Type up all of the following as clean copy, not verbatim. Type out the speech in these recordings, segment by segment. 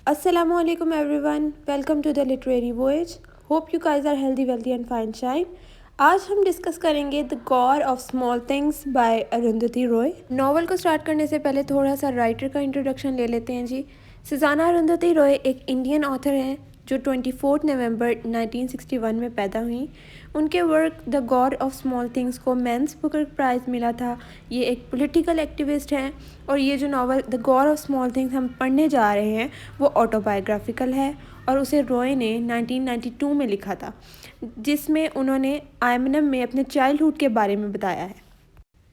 Assalamualaikum everyone, welcome to the literary voyage. Hope you guys are healthy, wealthy and fine shine. आज हम discuss करेंगे the God of small things by Arundhati Roy. Novel को start करने से पहले थोड़ा सा राइटर का इंट्रोडक्शन ले लेते हैं जी। सुजाना अरुंधति रॉय एक इंडियन ऑथर हैं जो 24 नवंबर 1961 में पैदा हुई। उनके work the God of small things को मेंस बुकर प्राइज़ मिला था। ये एक पॉलिटिकल एक्टिविस्ट हैं और ये जो novel the God of small things हम पढ़ने जा रहे हैं वो ऑटोबायोग्राफिकल है और उसे रॉय ने 1992 में लिखा था, जिसमें उन्होंने आयमनम में अपने चाइल्डहुड के बारे में बताया है।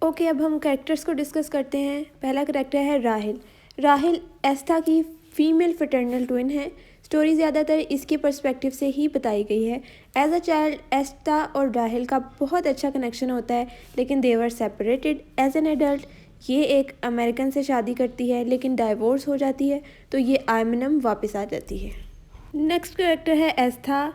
ओके, अब हम कैरेक्टर्स को डिस्कस करते हैं। पहला कैरेक्टर है राहिल। राहिल एस्था की फीमेल फ्रेटर्नल ट्विन है। स्टोरी ज़्यादातर इसके पर्सपेक्टिव से ही बताई गई है। एज अ चाइल्ड एस्था और राहिल का बहुत अच्छा कनेक्शन होता है, लेकिन दे वर सेपरेटेड। एज एन एडल्ट ये एक अमेरिकन से शादी करती है, लेकिन डाइवोर्स हो जाती है, तो ये आयमनम वापस आ जाती है। नेक्स्ट कैरेक्टर है एस्था।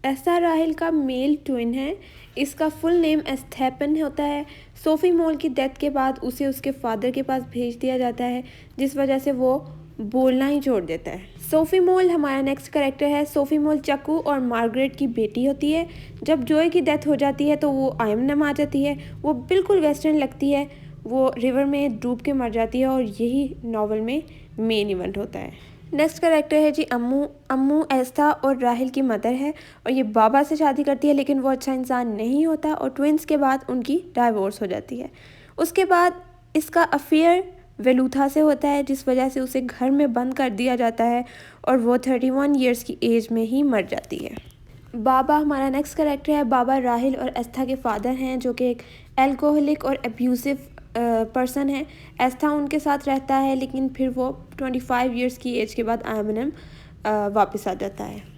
एस्था राहिल का मेल ट्विन है। इसका फुल नेम एस्थेपन होता है। सोफ़ी मोल की डेथ के बाद उसे उसके फादर के पास भेज दिया जाता है, जिस वजह से वो बोलना ही छोड़ देता है। सोफ़ी मोल हमारा नेक्स्ट कैरेक्टर है। सोफ़ी मोल चक्कू और मार्गरेट की बेटी होती है। जब जॉय की डेथ हो जाती है तो वो आयमनम आ जाती है। वो बिल्कुल वेस्टर्न लगती है। वो रिवर में डूब के मर जाती है और यही नॉवल में मेन इवेंट होता है। नेक्स्ट कैरेक्टर है जी अम्मू। अम्मू एस्था और राहिल की मदर है और ये बाबा से शादी करती है, लेकिन वो अच्छा इंसान नहीं होता और ट्विंस के बाद उनकी डाइवोर्स हो जाती है। उसके बाद इसका अफेयर वेलूथा से होता है, जिस वजह से उसे घर में बंद कर दिया जाता है और वो 31 ईयर्स की एज में ही मर जाती है। बाबा हमारा नेक्स्ट कैरेक्टर है। बाबा राहिल और एस्था के फादर हैं, जो कि एक एल्कोहलिक और अब्यूसिव पर्सन है। एस्था उनके साथ रहता है, लेकिन फिर वो 25 ईयर्स की एज के बाद आयमनम वापस आ जाता है।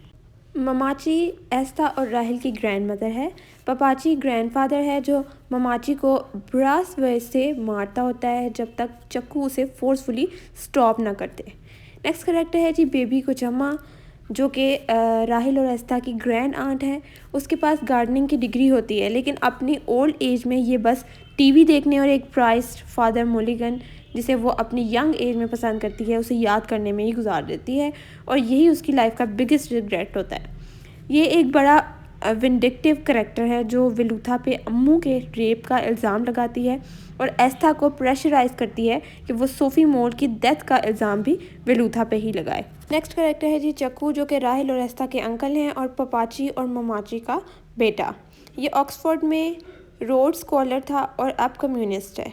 ममाची एस्था और राहिल की ग्रैंड मदर है। पपाची ग्रैंडफादर है, जो ममाची को ब्रास वे से मारता होता है जब तक चक्कू उसे फोर्सफुली स्टॉप ना करते। नेक्स्ट कैरेक्टर है जी बेबी कुचम्मा, जो कि राहिल और एस्था की ग्रैंड आंट है। उसके पास गार्डनिंग की डिग्री होती है, लेकिन अपनी ओल्ड एज में ये बस टीवी देखने और एक प्राइस्ड फादर मोलिगन, जिसे वो अपनी यंग एज में पसंद करती है, उसे याद करने में ही गुजार देती है और यही उसकी लाइफ का बिगेस्ट रिग्रेट होता है। ये एक बड़ा विंडिक्टिव करेक्टर है जो वेलूथा पे अम्मू के रेप का इल्ज़ाम लगाती है और एस्था को प्रेशराइज करती है कि वो सोफ़ी मोल की डेथ का इल्ज़ाम भी वेलूथा पे ही लगाए। नेक्स्ट कैरेक्टर है जी चक्कू, जो कि राहिल और एस्था के अंकल हैं और पपाची और ममाची का बेटा। ये ऑक्सफोर्ड में रोड स्कॉलर था और अब कम्युनिस्ट है।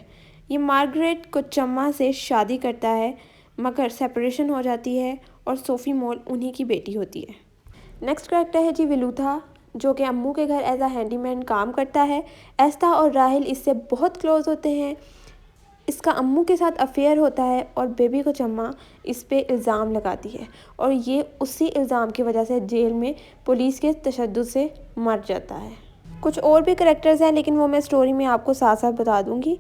ये मार्गरेट कुचम्मा से शादी करता है, मगर सेपरेशन हो जाती है और सोफ़ी मोल उन्हीं की बेटी होती है। नेक्स्ट कैरेक्टर है जी वेलूथा, जो कि अम्मू के घर एज अ हैंडीमैन काम करता है। एस्था और राहिल इससे बहुत क्लोज होते हैं। इसका अम्मू के साथ अफेयर होता है और बेबी कुचम्मा इस पे इल्ज़ाम लगाती है और ये उसी इल्ज़ाम की वजह से जेल में पुलिस के तशद्दुद से मर जाता है। कुछ और भी करेक्टर्स हैं, लेकिन वो मैं स्टोरी में आपको साथ साथ बता दूंगी।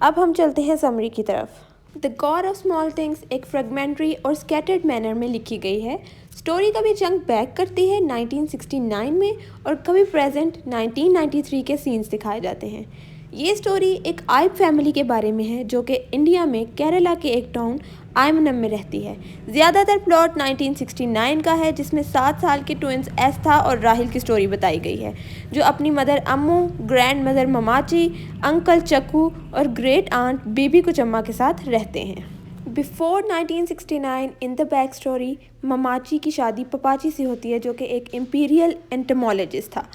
अब हम चलते हैं समरी की तरफ। The God of small things एक फ्रेगमेंट्री और स्कैटर्ड मैनर में लिखी गई है। स्टोरी कभी जंग बैक करती है 1969 में और कभी प्रेजेंट 1993 के सीन्स दिखाए जाते हैं। ये स्टोरी एक आइब फैमिली के बारे में है, जो कि इंडिया में केरला के एक टाउन आयमनम में रहती है। ज़्यादातर प्लॉट 1969 का है, जिसमें 7 साल के ट्विंस एस्था और राहिल की स्टोरी बताई गई है, जो अपनी मदर अम्मू, ग्रैंड मदर ममाची, अंकल चक्कू और ग्रेट आंट बेबी कुचम्मा के साथ रहते हैं। Before 1969 in the back story Mammachi की शादी पपाची से होती है, जो कि एक इम्पीरियल एंटमोलॉजिस्ट था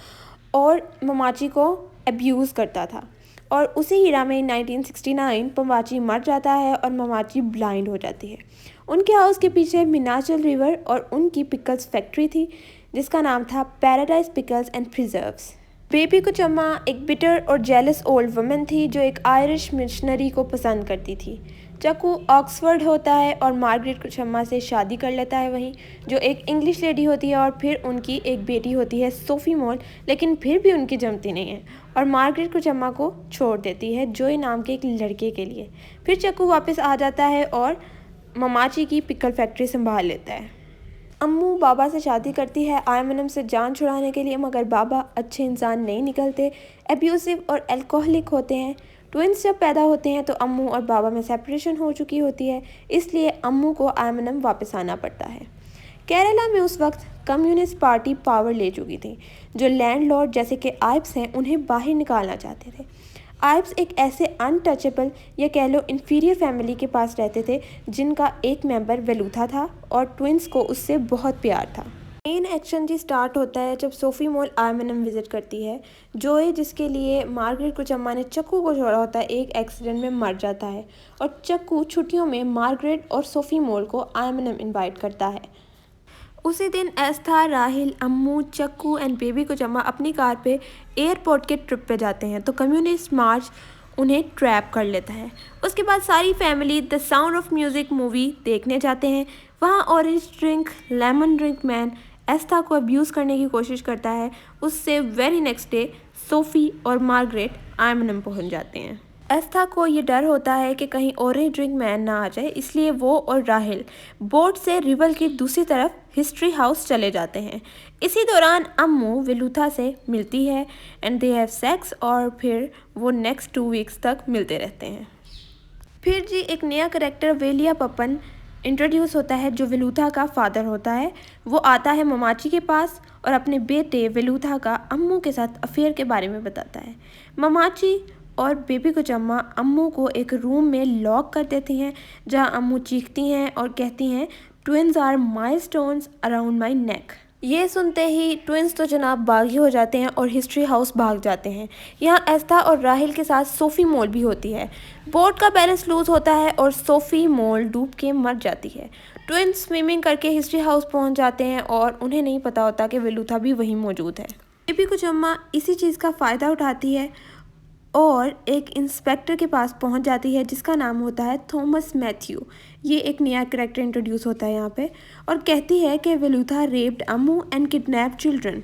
और ममाची को अब्यूज़ करता था। और उसी हीरा में 1969 पपाची मर जाता है और ममाची ब्लाइंड हो जाती है। उनके हाउस के पीछे मिनाचल रिवर और उनकी पिकल्स फैक्ट्री थी, जिसका नाम था paradise pickles and preserves. Baby Kochamma एक बिटर और जेलस ओल्ड वुमन थी, जो एक आयरिश मिशनरी को पसंद करती थी। चक्कू ऑक्सफोर्ड होता है और मार्गरेट कुचम्मा से शादी कर लेता है वहीं, जो एक इंग्लिश लेडी होती है और फिर उनकी एक बेटी होती है सोफ़ी मोल, लेकिन फिर भी उनकी जमती नहीं है और मार्गरेट कुचम्मा को छोड़ देती है जॉय नाम के एक लड़के के लिए। फिर चक्कू वापस आ जाता है और ममाची की पिकल फैक्ट्री संभाल लेता है। अम्मू बाबा से शादी करती है आयमनम से जान छुड़ाने के लिए, मगर बाबा अच्छे इंसान नहीं निकलते, एब्यूसिव और एल्कोहलिक होते हैं। ट्विंस जब पैदा होते हैं तो अम्मू और बाबा में सेपरेशन हो चुकी होती है, इसलिए अम्मू को आयमनम वापस आना पड़ता है। केरला में उस वक्त कम्युनिस्ट पार्टी पावर ले चुकी थी। जो लैंडलॉर्ड जैसे कि आइब्स हैं उन्हें बाहर निकालना चाहते थे। आइब्स एक ऐसे अनटचेबल या कह लो इन्फीरियर फैमिली के पास रहते थे जिनका एक मेंबर वेलूथा था और ट्विंस को उससे बहुत प्यार था। मेन एक्शन जी स्टार्ट होता है जब सोफी मॉल आयमनम विजिट करती है। जोए, जिसके लिए मार्गरेट कुचम्मा ने चक्कू को छोड़ा होता है, एक एक्सीडेंट में मर जाता है और चक्कू छुट्टियों में मार्गरेट और सोफी मॉल को आयमनम इनवाइट करता है। उसी दिन एस्था, राहिल, अम्मू, चक्कू एंड बेबी कुचम्मा अपनी कार पे एयरपोर्ट के ट्रिप पे जाते हैं तो कम्युनिस्ट मार्च उन्हें ट्रैप कर लेता है। उसके बाद सारी family the sound of music movie देखने जाते हैं। वहाँ orange drink lemon drink man Estha को अब्यूज़ करने की कोशिश करता है। उससे वेरी नेक्स्ट डे सोफ़ी और मार्गरेट आयमनम पहुँच जाते हैं। एस्था को ये डर होता है कि कहीं ऑरेंज ड्रिंक मैन ना आ जाए, इसलिए वो और राहिल बोट से रिवर की दूसरी तरफ हिस्ट्री हाउस चले जाते हैं। इसी दौरान अम्मू वेलूथा से मिलती है एंड दे हैव सेक्स और फिर वो नेक्स्ट 2 वीक्स तक मिलते रहते हैं। फिर जी एक नया करेक्टर वेलिया पपन इंट्रोड्यूस होता है जो वेलूथा का फादर होता है। वो आता है ममाची के पास और अपने बेटे वेलूथा का अम्मू के साथ अफेयर के बारे में बताता है। ममाची और बेबी कुचम्मा अम्मू को एक रूम में लॉक कर देती हैं जहां अम्मू चीखती हैं और कहती हैं twins are milestones around my neck. ये सुनते ही ट्विन्स तो जनाब बागी हो जाते हैं और हिस्ट्री हाउस भाग जाते हैं। यहाँ एस्था और राहिल के साथ सोफ़ी मॉल भी होती है। बोट का बैलेंस लूज होता है और सोफ़ी मॉल डूब के मर जाती है। ट्विन्स स्विमिंग करके हिस्ट्री हाउस पहुँच जाते हैं और उन्हें नहीं पता होता कि वेलूथा भी वहीं मौजूद है। बेबी कुचम्मा इसी चीज़ का फ़ायदा उठाती है और एक इंस्पेक्टर के पास पहुंच जाती है जिसका नाम होता है थॉमस मैथ्यू। ये एक नया कैरेक्टर इंट्रोड्यूस होता है यहाँ पे और कहती है कि Velutha raped Ammu and kidnap children.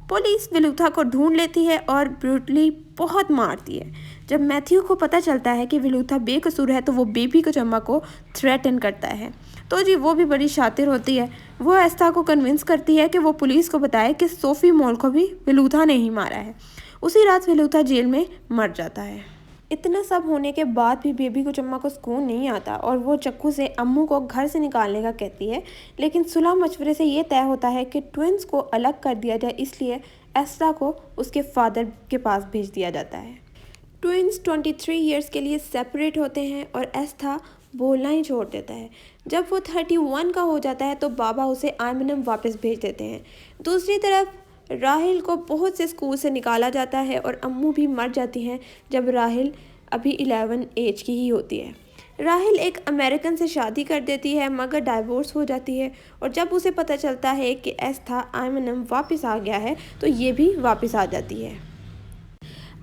Police Velutha को ढूंढ लेती है और ब्रूटली बहुत मारती है। जब मैथ्यू को पता चलता है कि वेलूथा बेकसूर है तो वो बेबी कुचम्मा को थ्रेटन करता है। तो जी वो भी बड़ी शातिर होती है। वो एस्था को कन्विंस करती है कि वो पुलिस को बताए कि सोफ़ी मॉल को भी वेलूथा ने ही मारा है। उसी रात वेलूथा जेल में मर जाता है। इतना सब होने के बाद भी बेबी कुचम्मा को सुकून नहीं आता और वो चक्कू से अम्मू को घर से निकालने का कहती है, लेकिन सुलह मशवरे से ये तय होता है कि ट्विन्स को अलग कर दिया जाए, इसलिए एस्था को उसके फादर के पास भेज दिया जाता है। ट्विन्स 23 ईयर्स के लिए सेपरेट होते हैं और एस्था बोलना ही छोड़ देता है। जब वो 31 का हो जाता है तो बाबा उसे आयमनम वापस भेज देते हैं। दूसरी तरफ राहिल को बहुत से स्कूल से निकाला जाता है और अम्मू भी मर जाती हैं जब राहिल अभी 11 एज की ही होती है। राहिल एक अमेरिकन से शादी कर देती है मगर डाइवोर्स हो जाती है और जब उसे पता चलता है कि एस्था आयमनम वापस आ गया है तो ये भी वापस आ जाती है।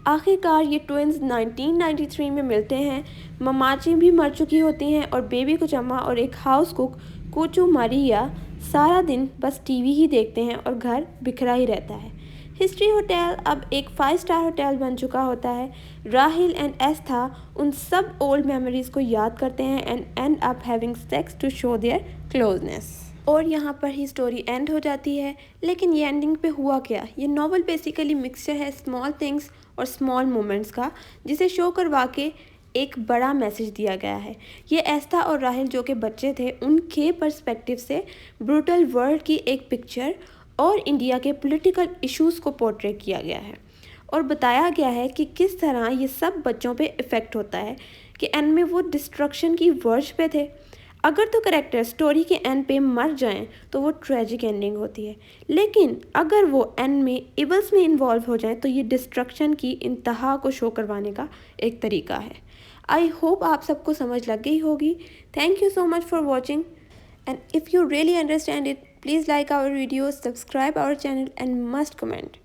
आखिरकार ये ट्विन्स 1993 में मिलते हैं। ममाची भी मर चुकी होती हैं और बेबी कुचम्मा और एक हाउस कुक कोचू मारिया सारा दिन बस टीवी ही देखते हैं और घर बिखरा ही रहता है। हिस्ट्री होटल अब एक 5 स्टार होटल बन चुका होता है। राहिल एंड एस्था उन सब ओल्ड मेमोरीज को याद करते हैं and end up having sex to show their closeness. और यहाँ पर ही स्टोरी एंड हो जाती है। लेकिन ये एंडिंग पे हुआ क्या? ये नॉवल बेसिकली मिक्सचर है स्मॉल थिंग्स और स्मॉल मोमेंट्स का, जिसे शो करवा के एक बड़ा मैसेज दिया गया है। ये एस्था और राहिल जो कि बच्चे थे उनके पर्सपेक्टिव से ब्रूटल वर्ल्ड की एक पिक्चर और इंडिया के पॉलिटिकल इश्यूज़ को पोर्ट्रे किया गया है और बताया गया है कि किस तरह ये सब बच्चों पे इफ़ेक्ट होता है कि एंड में वो डिस्ट्रक्शन की वर्ज पे थे। अगर तो करेक्टर स्टोरी के एंड पे मर जाएं तो वो ट्रेजिक एंडिंग होती है, लेकिन अगर वो एंड में इवल्स में इन्वॉल्व हो जाएं तो ये डिस्ट्रक्शन की इंतहा को शो करवाने का एक तरीका है। आई होप आप सबको समझ लग गई होगी। Thank you so much for watching and if you really understand it, please like our videos, subscribe our channel and must comment.